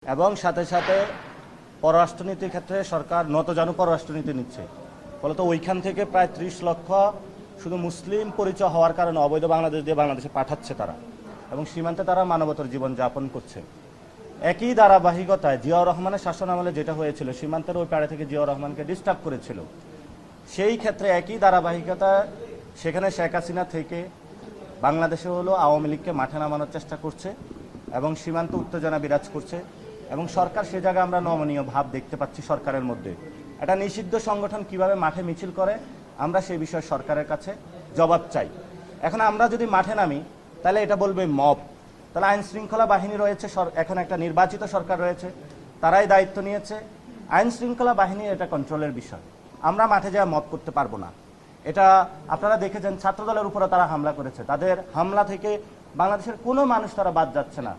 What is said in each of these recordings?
এবং সাথে সাথে পররাষ্ট্রনীতির ক্ষেত্রে সরকার নতজানু পররাষ্ট্রনীতি নিচ্ছে। ফলত ওইখান থেকে প্রায় ৩০ লক্ষ শুধু মুসলিম পরিচয় হওয়ার কারণে অবৈধ বাংলাদেশ দিয়ে বাংলাদেশে পাঠাচ্ছে তারা, এবং সীমান্তে তারা মানবতর জীবন যাপন করছে। একই ধারাবাহিকতায় জিয়াউর রহমানের শাসন আমলে যেটা হয়েছিল, সীমান্তের ওই পাড়ে থেকে জিয়াউর রহমানকে ডিস্টার্ব করেছিল, সেই ক্ষেত্রে একই ধারাবাহিকতা সেখানে শেখ হাসিনা থেকে বাংলাদেশে হলো আওয়ামী লীগকে মাঠে নামানোর চেষ্টা করছে এবং সীমান্ত উত্তেজনা বিরাজ করছে। এবং সরকার সে জায়গায় আমরা নমনীয় ভাব দেখতে পাচ্ছি সরকারের মধ্যে। একটা নিষিদ্ধ সংগঠন কিভাবে মাঠে মিছিল করে, আমরা সেই বিষয়ে সরকারের কাছে জবাব চাই। এখন আমরা যদি মাঠে নামি তাহলে এটা বলবে মব, তাহলে আইন শৃঙ্খলা বাহিনী রয়েছে, এখন একটা নির্বাচিত সরকার রয়েছে, তারাই দায়িত্ব নিয়েছে। আইন শৃঙ্খলা বাহিনী এটা কন্ট্রোলের বিষয়, আমরা মাঠে যাওয়া মব করতে পারবো না। এটা আপনারা দেখেছেন, ছাত্রদলের উপরে তারা হামলা করেছে, তাদের হামলা থেকে বাংলাদেশের কোনো মানুষ তারা বাদ যাচ্ছে না।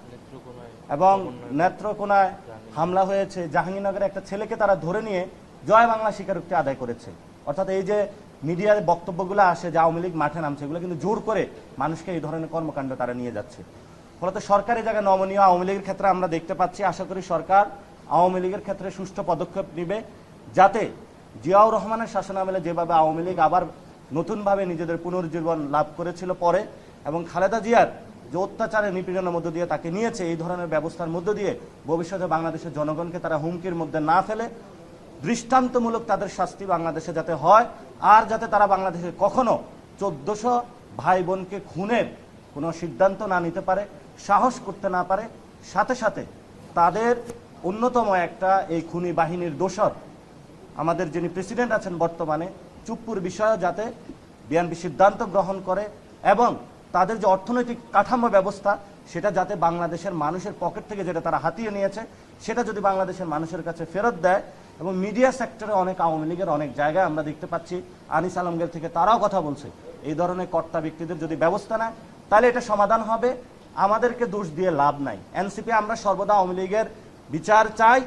এবং নেত্রকোনায় হামলা হয়েছে, জাহাঙ্গীরনগরে একটা ছেলেকে তারা ধরে নিয়ে জয় বাংলা স্বীকারোক্তি আদায় করেছে। অর্থাৎ এই যে মিডিয়ার বক্তব্যগুলো আসে যে আওয়ামী লীগ মাঠে নামছে, এগুলো কিন্তু জোর করে মানুষকে এই ধরনের কর্মকাণ্ড তারা নিয়ে যাচ্ছে। ফলত সরকারি জায়গায় নমনীয় আওয়ামী লীগের ক্ষেত্রে আমরা দেখতে পাচ্ছি। আশা করি সরকার আওয়ামী লীগের ক্ষেত্রে সুষ্ঠু পদক্ষেপ নেবে, যাতে জিয়াউর রহমানের শাসনামলে যেভাবে আওয়ামী লীগ আবার নতুনভাবে নিজেদের পুনর্জীবন লাভ করেছিল পরে, এবং খালেদা জিয়ার যে অত্যাচারের নিপীড়নের মধ্য দিয়ে তাকে নিয়েছে, এই ধরনের ব্যবস্থার মধ্য দিয়ে ভবিষ্যতে বাংলাদেশের জনগণকে তারা হুমকির মধ্যে না ফেলে দৃষ্টান্তমূলক তাদের শাস্তি বাংলাদেশে যাতে হয়, আর যাতে তারা বাংলাদেশে কখনো 1400 ভাই বোনকে খুনের কোনো সিদ্ধান্ত না নিতে পারে, সাহস করতে না পারে। সাথে সাথে তাদের অন্যতম একটা এই খুনি বাহিনীর দোসর আমাদের যিনি প্রেসিডেন্ট আছেন বর্তমানে, চুপ্পুর বিষয়ে যাতে বিএনপি সিদ্ধান্ত গ্রহণ করে, এবং তাদের যে অর্থনৈতিক কাঠামো ব্যবস্থা সেটা যাতে বাংলাদেশের মানুষের পকেট থেকে যেটা তারা হাতিয়ে নিয়েছে সেটা যদি বাংলাদেশের মানুষের কাছে ফেরত দেয়। এবং মিডিয়া সেক্টরে অনেক আওয়ামী লীগের অনেক জায়গায় আমরা দেখতে পাচ্ছি, আনিস আলমগীর থেকে তারাও কথা বলছে, এই ধরনের কর্তা ব্যক্তিদের যদি ব্যবস্থা নেয় তাহলে এটা সমাধান হবে। আমাদেরকে দোষ দিয়ে লাভ নাই। এনসিপি আমরা সর্বদা আওয়ামী লীগের বিচার চাই,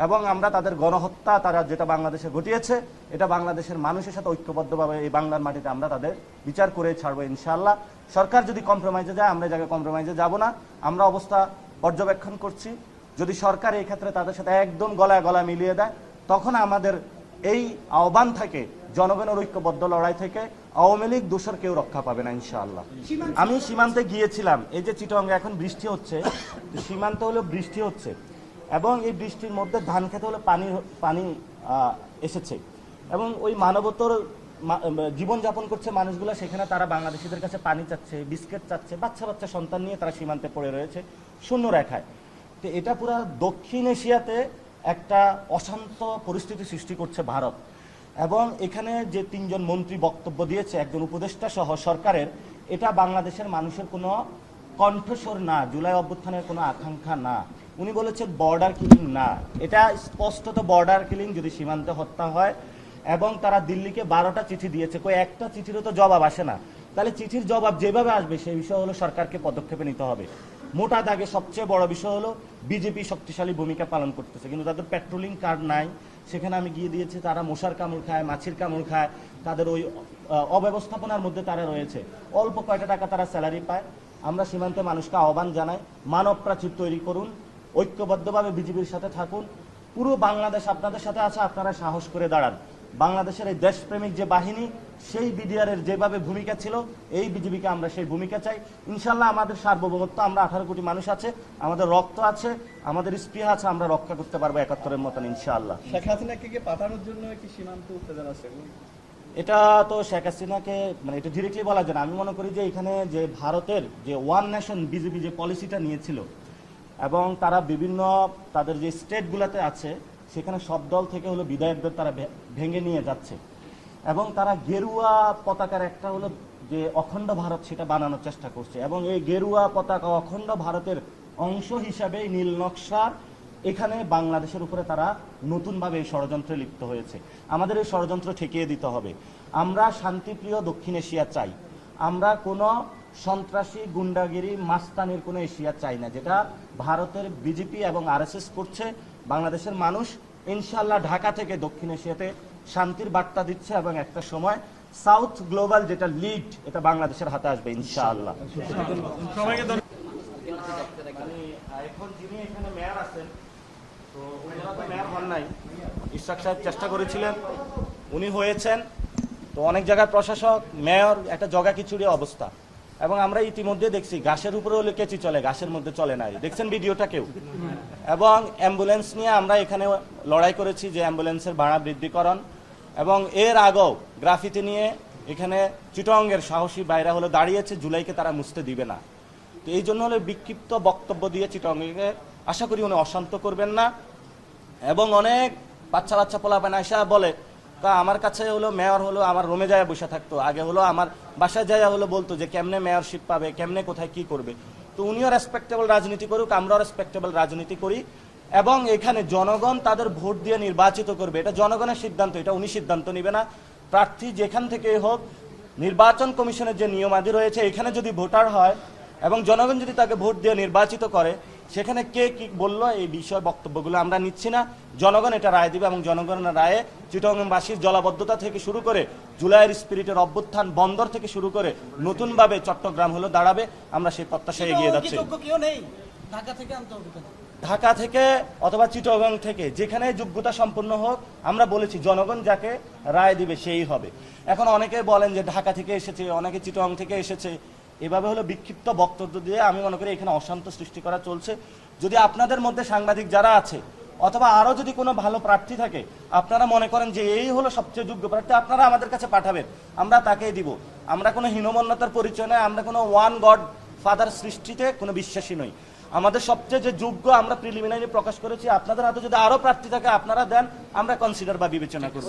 এবং আমরা তাদের গণহত্যা তারা যেটা বাংলাদেশে ঘটিয়েছে এটা বাংলাদেশের মানুষের সাথে ঐক্যবদ্ধভাবে এই বাংলার মাটিতে আমরা তাদের বিচার করে ছাড়বো ইনশাআল্লাহ। সরকার যদি কম্প্রোমাইজে যায়, আমরা এই জায়গায় কম্প্রোমাইজে যাব না। আমরা অবস্থা পর্যবেক্ষণ করছি, যদি সরকার এই ক্ষেত্রে তাদের সাথে একদম গলায় গলা মিলিয়ে দেয়, তখন আমাদের এই আহ্বান থেকে, জনগণের ঐক্যবদ্ধ লড়াই থেকে আওয়ামী লীগ দোষর কেউ রক্ষা পাবে না ইনশাআল্লাহ। আমি সীমান্তে গিয়েছিলাম, এই যে চিটাগংয়ে এখন বৃষ্টি হচ্ছে, সীমান্তে হলেও বৃষ্টি হচ্ছে, এবং এই বৃষ্টির মধ্যে ধান খেতে হলে পানি এসেছে, এবং ওই মানবতর জীবনযাপন করছে মানুষগুলো সেখানে, তারা বাংলাদেশিদের কাছে পানি চাচ্ছে, বিস্কিট চাচ্ছে, বাচ্চা বাচ্চা সন্তান নিয়ে তারা সীমান্তে পড়ে রয়েছে শূন্য রেখায়। তো এটা পুরো দক্ষিণ এশিয়াতে একটা অশান্ত পরিস্থিতি সৃষ্টি করছে ভারত। এবং এখানে যে 3 জন মন্ত্রী বক্তব্য দিয়েছে, একজন উপদেষ্টা সহ সরকারের, এটা বাংলাদেশের মানুষের কোনো কণ্ঠস্বর না, জুলাই অভ্যুত্থানের কোনো আকাঙ্ক্ষা না। উনি বলেছেন বর্ডার কিলিং না, এটা স্পষ্টত বর্ডার কিলিং যদি সীমান্তে হত্যা হয়। এবং তারা দিল্লিকে 12টা চিঠি দিয়েছে, কই একটা চিঠিরও তো জবাব আসে না। তাহলে চিঠির জবাব যেভাবে আসবে সেই বিষয় হলো সরকারকে পদক্ষেপে নিতে হবে। মোটা দাগে সবচেয়ে বড় বিষয় হলো বিজেপি শক্তিশালী ভূমিকা পালন করতেছে, কিন্তু তাদের পেট্রোলিং কার্ড নাই। সেখানে আমি গিয়ে দিয়েছি, তারা মশার কামড় খায়, মাছির কামড় খায়, তাদের ওই অব্যবস্থাপনার মধ্যে তারা রয়েছে। অল্প কয়টা টাকা তারা স্যালারি পায়। আমরা সীমান্তে মানুষকে আহ্বান জানাই, মানব প্রাচীর তৈরি করুন, ঐক্যবদ্ধভাবে বিজেপির সাথে থাকুন। পুরো বাংলাদেশ আপনাদের সাথে আছে, আপনারা সাহস করে দাঁড়ান। বাংলাদেশের এই দেশপ্রেমিক যে বাহিনী, সেই বিডিআরের যেভাবে ভূমিকা ছিল, এই বিজেপিকে আমরা সেই ভূমিকা চাই ইনশাল্লাহ। আমাদের সার্বভৌমত্ব, আমরা 18 কোটি মানুষ আছে, আমাদের রক্ত আছে, আমাদের স্পৃহা আছে, আমরা রক্ষা করতে পারবো 71-এর মতন ইনশাআল্লাহ। শেখ হাসিনাকে পাঠানোর জন্য কি সীমান্ত উত্তেজনা আছে? এটা তো শেখ হাসিনাকে মানে এটা ডিরেক্টলি বলা যায় না। আমি মনে করি যে এখানে যে ভারতের যে ওয়ান নেশন বিজেপি যে পলিসিটা নিয়েছিল, এবং তারা বিভিন্ন তাদের যে স্টেটগুলোতে আছে সেখানে সব দল থেকে হলো বিধায়কদের তারা ভেঙে নিয়ে যাচ্ছে, এবং তারা গেরুয়া পতাকার একটা হলো যে অখণ্ড ভারত সেটা বানানোর চেষ্টা করছে। এবং এই গেরুয়া পতাকা অখণ্ড ভারতের অংশ হিসাবে নীল নকশা এখানে বাংলাদেশের উপরে তারা নতুনভাবে এই ষড়যন্ত্রে লিপ্ত হয়েছে। আমাদের এই ষড়যন্ত্র ঠেকিয়ে দিতে হবে। আমরা শান্তিপ্রিয় দক্ষিণ এশিয়া চাই, আমরা কোনো সন্ত্রাসী গুন্ডাগিরি মাস্তানির কোনো এশিয়া চাই না, যেটা ভারতের বিজেপি এবং আরএসএস করছে। বাংলাদেশের মানুষ ইনশাআল্লাহ ঢাকা থেকে দক্ষিণ এশিয়াতে শান্তির বার্তা দিচ্ছে, এবং একটা সময় সাউথ গ্লোবাল যেটা লিড, এটা বাংলাদেশের হাতে আসবে ইনশাআল্লাহ। এখন যিনি এখানে মেয়র আছেন তো ওনারা তো মেয়র হন নাই, ইশরাক সাহেব চেষ্টা করেছিলেন, উনি হয়েছেন। তো অনেক জায়গার প্রশাসক মেয়র একটা জগা খিচুড়ি অবস্থা, এবং আমরা ইতিমধ্যে দেখছি ঘাসের উপরে হলে কেচি চলে, ঘাসের মধ্যে চলে না। দেখছেন ভিডিওটা কেউ? এবং অ্যাম্বুলেন্স নিয়ে আমরা এখানে লড়াই করেছি যে অ্যাম্বুলেন্সের ভাড়া বৃদ্ধিকরণ, এবং এর আগেও গ্রাফিতি নিয়ে এখানে চিটংয়ের সাহসী বাইরা হলো দাঁড়িয়েছে, জুলাইকে তারা মুছতে দিবে না। তো এই জন্য হলে বিক্ষিপ্ত বক্তব্য দিয়ে চিটংকে আশা করি উনি অশান্ত করবেন না। এবং অনেক বাচ্চা বাচ্চা পোলাপান আয়সা বলে তা আমার কাছে হলো মেয়র হলো আমার রুমে যায় বসে থাকতো, আগে হলো আমার বাসায় যায় হলো বলতো যে কেমনে মেয়রশিপ পাবে, কেমনে কোথায় কি করবে। তো উনিও রেসপেক্টেবল রাজনীতি করুক, আমরাও রেসপেক্টেবল রাজনীতি করি, এবং এখানে জনগণ তাদের ভোট দিয়ে নির্বাচিত করবে। এটা জনগণের সিদ্ধান্ত, এটা উনি সিদ্ধান্ত নেবে না। প্রার্থী যেখান থেকে হোক, নির্বাচন কমিশনের যে নিয়মাদি রয়েছে, এখানে যদি ভোটার হয় এবং জনগণ যদি তাকে ভোট দিয়ে নির্বাচিত করে, সেখানে কে কি বললো এই বিষয় বক্তব্যগুলো আমরা নিচ্ছি না। জনগণ এটা রায় দিবে, এবং জনগণের রায়ে চিটংবাসীর জলাবদ্ধতা থেকে শুরু করে জুলাইয়ের স্পিরিটের অভ্যুত্থান, বন্দর থেকে শুরু করে নতুনভাবে চট্টগ্রাম হলো দাঁড়াবে। আমরা সেই প্রত্যাশায় এগিয়ে যাচ্ছি। ঢাকা থেকে অথবা চিটগাং থেকে যেখানে যোগ্যতা সম্পন্ন হোক, আমরা বলেছি জনগণ যাকে রায় দিবে সেই হবে। এখন অনেকে বলেন যে ঢাকা থেকে এসেছে, অনেকে চিটগাং থেকে এসেছে, এভাবে হলো বিক্ষিপ্ত বক্তব্য দিয়ে আমি মনে করি এখানে অশান্ত সৃষ্টি করা চলছে। যদি আপনাদের মধ্যে সাংবাদিক যারা আছে অথবা আরো যদি কোনো ভালো প্রার্থী থাকে, আপনারা মনে করেন যে এই হলো সবচেয়ে যোগ্য প্রার্থী, আপনারা আমাদের কাছে পাঠাবেন, আমরা তাকেই দিব। আমরা কোনো হীনমন্যতার পরিচয় নয়, আমরা কোনো ওয়ান গড ফাদার সৃষ্টিতে কোনো বিশ্বাসী নই। আমাদের সবচেয়ে যে যোগ্য আমরা প্রিলিমিনারি প্রকাশ করেছি, আপনাদের হাতে যদি আরো প্রার্থী থাকে আপনারা দেন, আমরা কনসিডার বা বিবেচনা করব।